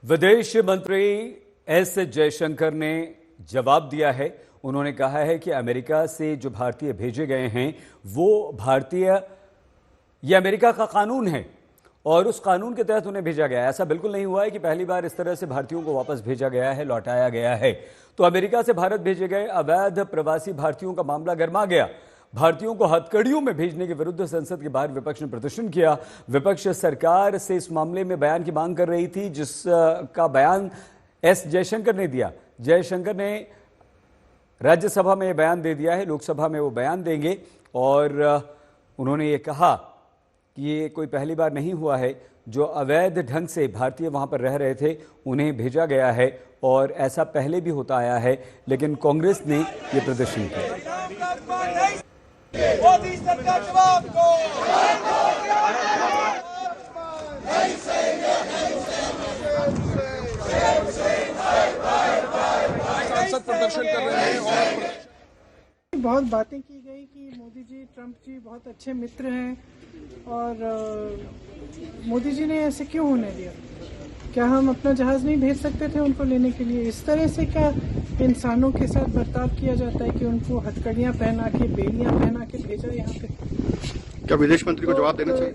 विदेश मंत्री एस जयशंकर ने जवाब दिया है। उन्होंने कहा है कि अमेरिका से जो भारतीय भेजे गए हैं वो ये अमेरिका का कानून है और उस कानून के तहत उन्हें भेजा गया है। ऐसा बिल्कुल नहीं हुआ है कि पहली बार इस तरह से भारतीयों को वापस भेजा गया है, लौटाया गया है। तो अमेरिका से भारत भेजे गए अवैध प्रवासी भारतीयों का मामला गर्मा गया। भारतीयों को हथकड़ियों में भेजने के विरुद्ध संसद के बाहर विपक्ष ने प्रदर्शन किया। विपक्ष सरकार से इस मामले में बयान की मांग कर रही थी, जिसका बयान एस जयशंकर ने दिया। जयशंकर ने राज्यसभा में यह बयान दे दिया है, लोकसभा में वो बयान देंगे और उन्होंने ये कहा कि ये कोई पहली बार नहीं हुआ है। जो अवैध ढंग से भारतीय वहां पर रह रहे थे उन्हें भेजा गया है और ऐसा पहले भी होता आया है, लेकिन कांग्रेस ने ये प्रदर्शन किया। मोदी सरकार जवाब दो। संसद प्रदर्शन कर रहे हैं और बहुत बातें की गई कि मोदी जी, ट्रंप जी बहुत अच्छे मित्र हैं और मोदी जी ने ऐसे क्यों होने दिया? क्या हम अपना जहाज नहीं भेज सकते थे उनको लेने के लिए? इस तरह से क्या इंसानों के साथ बर्ताव किया जाता है कि उनको हथकड़ियां पहना के, बेड़ियां पहना के भेजा यहाँ पे? क्या विदेश मंत्री को जवाब देना चाहिए?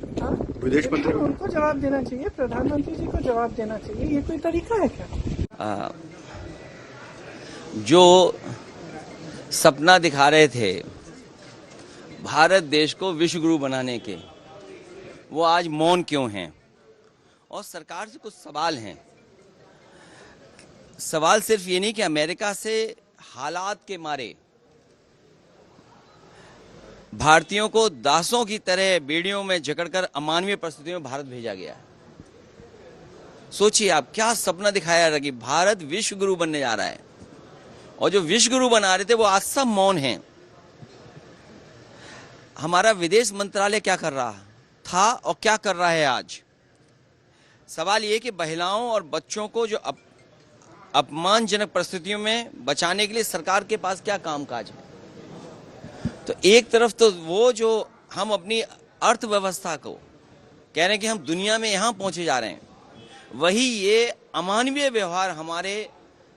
विदेश मंत्री को उनको जवाब देना चाहिए, प्रधानमंत्री जी को जवाब देना चाहिए। ये कोई तरीका है क्या? जो सपना दिखा रहे थे भारत देश को विश्व गुरु बनाने के, वो आज मौन क्यों हैं? और सरकार से कुछ सवाल हैं। सवाल सिर्फ ये नहीं कि अमेरिका से हालात के मारे भारतीयों को दासों की तरह बेड़ियों में जकड़कर अमानवीय परिस्थितियों में भारत भेजा गया है। सोचिए आप, क्या सपना दिखाया जा रहा है कि भारत विश्व गुरु बनने जा रहा है और जो विश्व गुरु बना रहे थे वो आज सब मौन हैं। हमारा विदेश मंत्रालय क्या कर रहा था और क्या कर रहा है आज? सवाल ये कि महिलाओं और बच्चों को जो अपमानजनक परिस्थितियों में बचाने के लिए सरकार के पास क्या कामकाज है? तो एक तरफ तो वो जो हम अपनी अर्थव्यवस्था को कह रहे हैं कि हम दुनिया में यहां पहुंचे जा रहे हैं, वही ये अमानवीय व्यवहार हमारे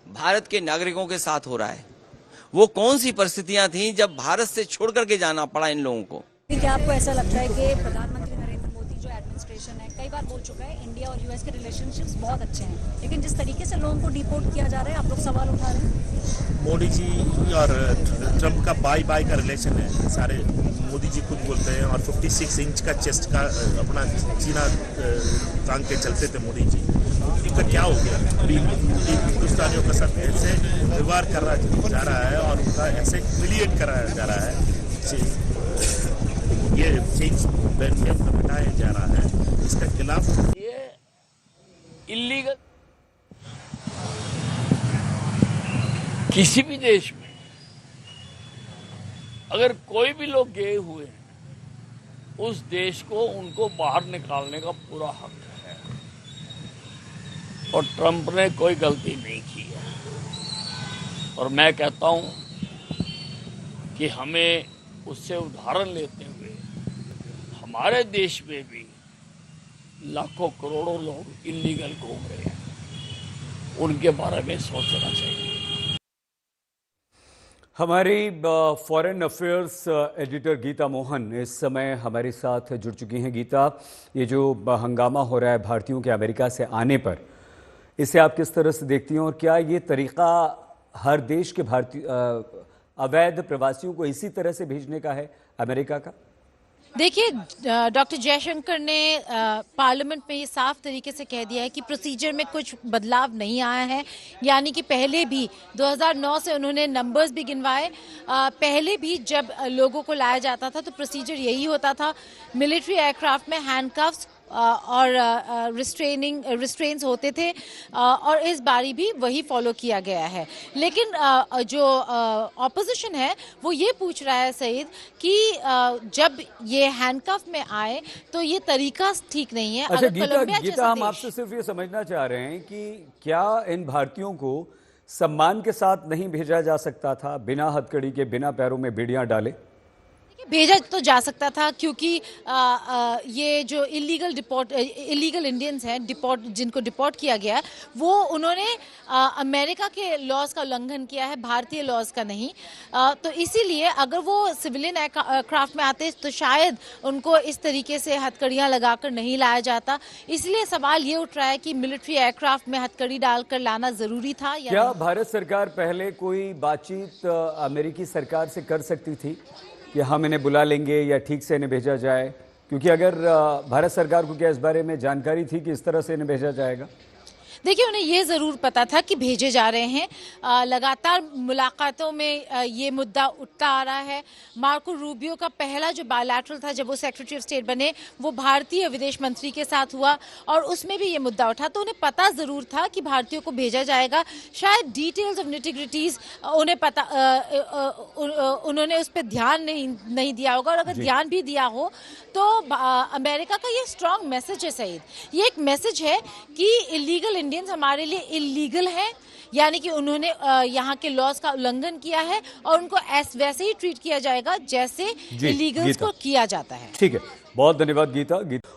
भारत के नागरिकों के साथ हो रहा है। वो कौन सी परिस्थितियां थीं जब भारत से छोड़ करके जाना पड़ा इन लोगों को? क्या आपको ऐसा लगता है कि प्रधानमंत्री नरेंद्र मोदी जो एडमिनिस्ट्रेशन है, कई बार बोल चुका है इंडिया और यूएस के रिलेशनशिप्स बहुत अच्छे हैं, लेकिन जिस तरीके से लोगों को डिपोर्ट किया जा रहा है, आप लोग सवाल उठा रहे हैं? मोदी जी और ट्रंप का बाय बाय का रिलेशन है, सारे मोदी जी खुद बोलते हैं। और 56 इंच का चेस्ट का अपना सीना तांग के चलते थे मोदी जी। इनका क्या हो गया? अभी हिंदुस्तानियों के साथ ऐसे व्यवहार कर रहा जा रहा है और उनका ऐसे क्रिएट कराया जा रहा है, ये चेंज हटाया जा रहा है, इसका खिलाफ ये इल्लीगल। किसी भी देश में अगर कोई भी लोग गए हुए हैं, उस देश को उनको बाहर निकालने का पूरा हक है और ट्रंप ने कोई गलती नहीं की है। और मैं कहता हूं कि हमें उससे उदाहरण लेते हुए हमारे देश में भी लाखों करोड़ों लोग इल्लीगल घूम रहे हैं, उनके बारे में सोचना चाहिए। हमारी foreign affairs editor Geeta Mohan इस समय हमारे साथ जुड़ चुकी हैं। गीता, ये जो हंगामा हो रहा है भारतीयों के अमेरिका से आने पर, इसे आप किस तरह से देखती हैं और क्या ये तरीका हर देश के भारतीय अवैध प्रवासियों को इसी तरह से भेजने का है अमेरिका का? देखिए, डॉक्टर जयशंकर ने पार्लियामेंट में ये साफ तरीके से कह दिया है कि प्रोसीजर में कुछ बदलाव नहीं आया है। यानी कि पहले भी 2009 से उन्होंने नंबर्स भी गिनवाए। पहले भी जब लोगों को लाया जाता था तो प्रोसीजर यही होता था, मिलिट्री एयरक्राफ्ट में हैंडकफ्स और रिस्ट्रेन्स होते थे और इस बारी भी वही फॉलो किया गया है। लेकिन जो ऑपोजिशन है वो ये पूछ रहा है सईद कि जब ये हैंडकफ में आए तो ये तरीका ठीक नहीं है। अच्छा गीता, हम आपसे सिर्फ ये समझना चाह रहे हैं कि क्या इन भारतीयों को सम्मान के साथ नहीं भेजा जा सकता था, बिना हथकड़ी के, बिना पैरों में बेड़ियां डाले? भेजा तो जा सकता था क्योंकि ये जो इलीगल इंडियंस हैं जिनको डिपोर्ट किया गया है वो उन्होंने अमेरिका के लॉज का उल्लंघन किया है, भारतीय लॉज का नहीं। तो इसीलिए अगर वो सिविलियन एयरक्राफ्ट में आते तो शायद उनको इस तरीके से हथकड़ियां लगाकर नहीं लाया जाता। इसलिए सवाल ये उठ रहा है कि मिलिट्री एयरक्राफ्ट में हथकड़ी डालकर लाना जरूरी था या क्या नहीं? भारत सरकार पहले कोई बातचीत अमेरिकी सरकार से कर सकती थी कि हम इन्हें बुला लेंगे या ठीक से इन्हें भेजा जाए? क्योंकि अगर भारत सरकार को क्या इस बारे में जानकारी थी कि इस तरह से इन्हें भेजा जाएगा? देखिए, उन्हें ये ज़रूर पता था कि भेजे जा रहे हैं। लगातार मुलाकातों में ये मुद्दा उठता आ रहा है। मार्को रूबियो का पहला जो बायलैटरल था जब वो सेक्रेटरी ऑफ स्टेट बने वो भारतीय विदेश मंत्री के साथ हुआ और उसमें भी ये मुद्दा उठा। तो उन्हें पता ज़रूर था कि भारतीयों को भेजा जाएगा। शायद डिटेल्स ऑफ निटिग्रिटीज उन्हें पता उन्होंने उस पर ध्यान नहीं दिया होगा और अगर ध्यान भी दिया हो तो अमेरिका का ये स्ट्रॉन्ग मैसेज है सईद। ये एक मैसेज है कि इलीगल इंडियंस हमारे लिए इलीगल हैं, यानी कि उन्होंने यहाँ के लॉज का उल्लंघन किया है और उनको वैसे ही ट्रीट किया जाएगा जैसे इलीगल्स को किया जाता है। ठीक है, बहुत धन्यवाद गीता।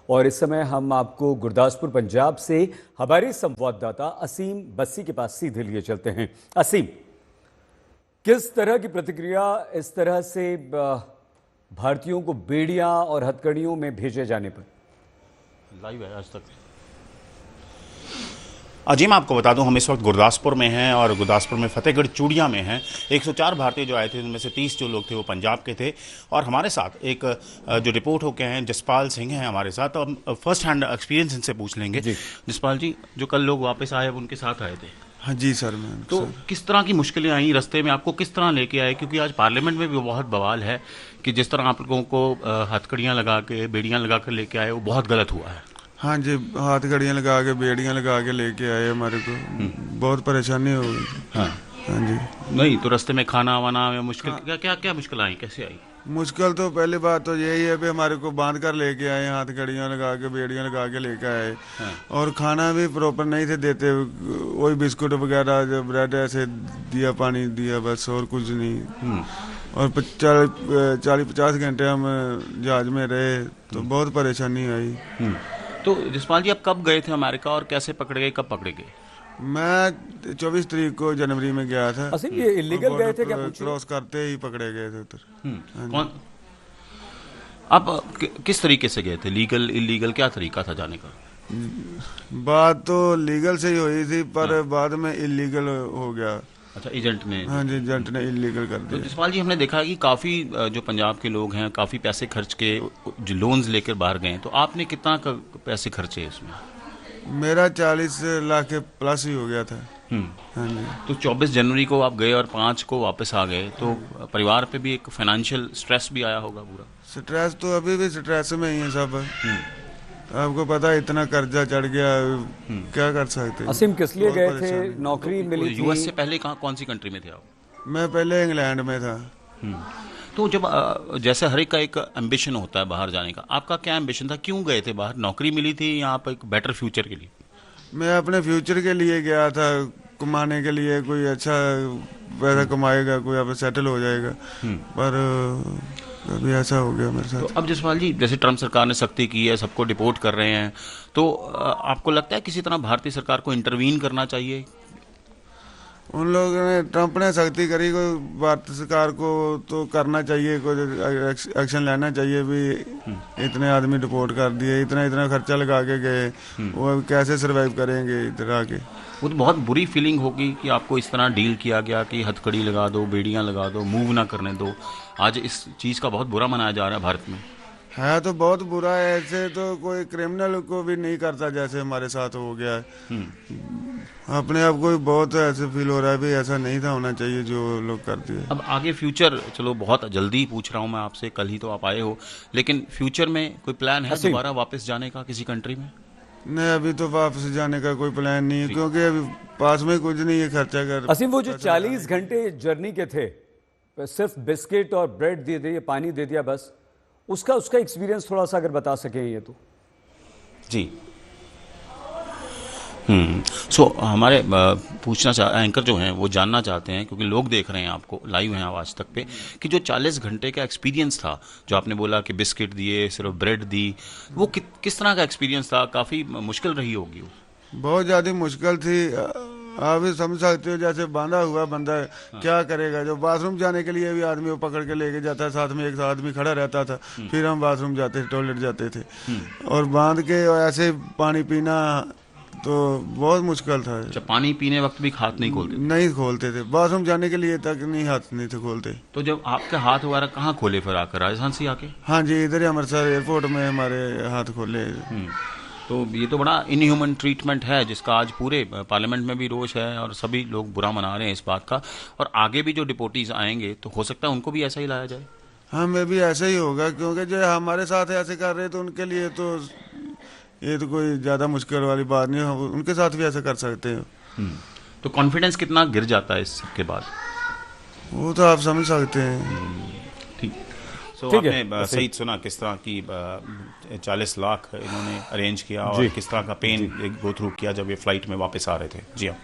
और इस समय हम आपको गुरदासपुर पंजाब से हमारे संवाददाता असीम बस्सी के पास सीधे लिए चलते हैं। असीम, किस तरह की प्रतिक्रिया इस तरह से भारतीयों को बेड़ियां और हथकड़ियों में भेजे जाने पर? लाइव है आज तक। अजी मैं आपको बता दूं, हम इस वक्त गुरदासपुर में हैं और गुरदासपुर में फतेहगढ़ चूड़िया में हैं। 104 भारतीय जो आए थे उनमें से 30 जो लोग थे वो पंजाब के थे और हमारे साथ एक जो रिपोर्ट होके हैं जसपाल सिंह हैं हमारे साथ। तो हम फर्स्ट हैंड एक्सपीरियंस इनसे पूछ लेंगे। जसपाल जी, जो कल लोग वापस आए उनके साथ आए थे? हाँ जी सर। मैं तो किस तरह की मुश्किलें आई रास्ते में, आपको किस तरह लेके आए? क्योंकि आज पार्लियामेंट में भी बहुत बवाल है कि जिस तरह आप लोगों को हथकड़ियाँ लगा के बेड़ियाँ लगा कर लेके आए वो बहुत गलत हुआ है। हाँ जी, हाथ घड़ियाँ लगा के बेड़ियाँ लगा के लेके आए, हमारे को बहुत परेशानी हो गई। हाँ हाँ जी। नहीं तो रास्ते में खाना वाना में मुश्किल क्या मुश्किल आई, कैसे आई? मुश्किल तो पहली बात तो यही है भी हमारे को बांध कर लेके आए, हाथ घड़ियाँ लगा के बेड़ियाँ लगा के लेके आए। और खाना भी प्रॉपर नहीं थे देते, वही बिस्कुट वगैरह ब्रेड ऐसे दिया, पानी दिया, बस और कुछ नहीं। और 40-50 घंटे हम जहाज में रहे तो बहुत परेशानी आई। तो जसपाल जी, आप कब गए थे अमेरिका और कैसे पकड़े गए, कब पकड़े गए? मैं 24 तारीख को जनवरी में गया था। असीम, ये इलीगल गए थे क्या? क्रॉस करते ही पकड़े गए थे उधर। कौन आप किस तरीके से गए थे? लीगल इलीगल क्या तरीका था जाने का? बात तो लीगल से ही हुई थी पर बाद में इलीगल हो गया। अच्छा, एजेंट ने? हाँ जी, एजेंट ने इलीगल कर दिया। तो जसपाल जी, हमने देखा कि काफ़ी जो पंजाब के लोग हैं काफ़ी पैसे खर्च के जो लोन्स लेकर बाहर गए, तो आपने कितना पैसे खर्चे इसमें? मेरा 40 लाख के प्लस ही हो गया था। हाँ जी। तो 24 जनवरी को आप गए और 5 को वापस आ गए, तो परिवार पे भी एक फाइनेंशियल स्ट्रेस भी आया होगा पूरा? स्ट्रेस तो अभी भी स्ट्रेस में ही है सब। आपको पता है इतना कर्जा चढ़ गया, क्या कर सकते हैं। असीम, किस लिए गए थे? नौकरी मिली थी? यूएस से पहले कौन सी कंट्री में थे आप? मैं पहले इंग्लैंड में था। तो जब जैसे हर एक का एक एम्बिशन होता है बाहर जाने का, आपका क्या एम्बिशन था? क्यों गए थे बाहर? नौकरी मिली थी या आप एक बेटर फ्यूचर के लिए? मैं अपने फ्यूचर के लिए गया था, कमाने के लिए। कोई अच्छा पैसा कमाएगा, कोई आप सेटल हो जाएगा, पर अभी ऐसा हो गया मेरे साथ। तो अब जसपाल जी, जैसे ट्रम्प सरकार ने सख्ती की है, सबको डिपोर्ट कर रहे हैं, तो आपको लगता है किसी तरह भारतीय सरकार को इंटरवीन करना चाहिए? उन लोगों ने, ट्रंप ने सख्ती करी, कोई भारतीय सरकार को तो करना चाहिए, कोई एक्शन लेना चाहिए भी। इतने आदमी डिपोर्ट कर दिए, इतना खर्चा लगा के गए, वो कैसे सरवाइव करेंगे इधर आके? वो तो बहुत बुरी फीलिंग होगी कि आपको इस तरह डील किया गया कि हथकड़ी लगा दो, बेड़ियां लगा दो, मूव ना करने दो। आज इस चीज़ का बहुत बुरा मनाया जा रहा है भारत में। है तो बहुत बुरा है, ऐसे तो कोई क्रिमिनल को भी नहीं करता जैसे हमारे साथ हो गया है। अपने आप को बहुत ऐसे फील हो रहा है भी ऐसा नहीं था होना चाहिए जो लोग करते हैं। अब आगे फ्यूचर, चलो बहुत जल्दी पूछ रहा हूँ मैं आपसे, कल ही तो आप आए हो, लेकिन फ्यूचर में कोई प्लान है दोबारा वापस जाने का किसी कंट्री में? नहीं, अभी तो वापस जाने का कोई प्लान नहीं है, क्योंकि अभी पास में कुछ नहीं है खर्चा कर। असीम, वो जो 40 घंटे जर्नी के थे, सिर्फ बिस्किट और ब्रेड दे दिए, पानी दे दिया बस, उसका एक्सपीरियंस थोड़ा सा अगर बता सकें ये तो। जी, सो हमारे एंकर जो हैं वो जानना चाहते हैं, क्योंकि लोग देख रहे हैं आपको लाइव हैं आवाज तक पे, कि जो 40 घंटे का एक्सपीरियंस था, जो आपने बोला कि बिस्किट दिए, सिर्फ ब्रेड दी, वो किस तरह का एक्सपीरियंस था? काफ़ी मुश्किल रही होगी वो। बहुत ज़्यादा मुश्किल थी। आप भी समझ सकते हो, जैसे बांधा हुआ बंदा क्या करेगा। जो बाथरूम जाने के लिए भी आदमी वो पकड़ के लेके जाता है, साथ में एक आदमी खड़ा रहता था, फिर हम बाथरूम जाते थे, टॉयलेट जाते थे, और बांध के ऐसे पानी पीना तो बहुत मुश्किल था। अच्छा, पानी पीने वक्त भी हाथ नहीं खोलते? नहीं खोलते थे, बाथरूम जाने के लिए तक नहीं, हाथ नहीं थे खोलते। तो जब आपके हाथ वगैरह कहाँ खोले फिर आकर, राजस्थान से आके? हाँ जी, इधर ही अमृतसर एयरपोर्ट में हमारे हाथ खोले। तो ये तो बड़ा इनह्यूमन ट्रीटमेंट है, जिसका आज पूरे पार्लियामेंट में भी रोष है और सभी लोग बुरा मना रहे हैं इस बात का। और आगे भी जो डिपोटीज आएंगे तो हो सकता है उनको भी ऐसा ही लाया जाए। हाँ, मैं भी ऐसा ही होगा, क्योंकि जो हमारे साथ ऐसे कर रहे तो उनके लिए तो ये तो कोई ज़्यादा मुश्किल वाली बात नहीं है, उनके साथ भी ऐसा कर सकते हैं। तो कॉन्फिडेंस कितना गिर जाता है इस सब के बाद? वो तो आप समझ सकते हैं। ठीक। सो ठीक है, आपने सही सुना किस तरह की 40 लाख इन्होंने अरेंज किया और किस तरह का पेन गो थ्रू किया जब ये फ्लाइट में वापस आ रहे थे। जी हाँ।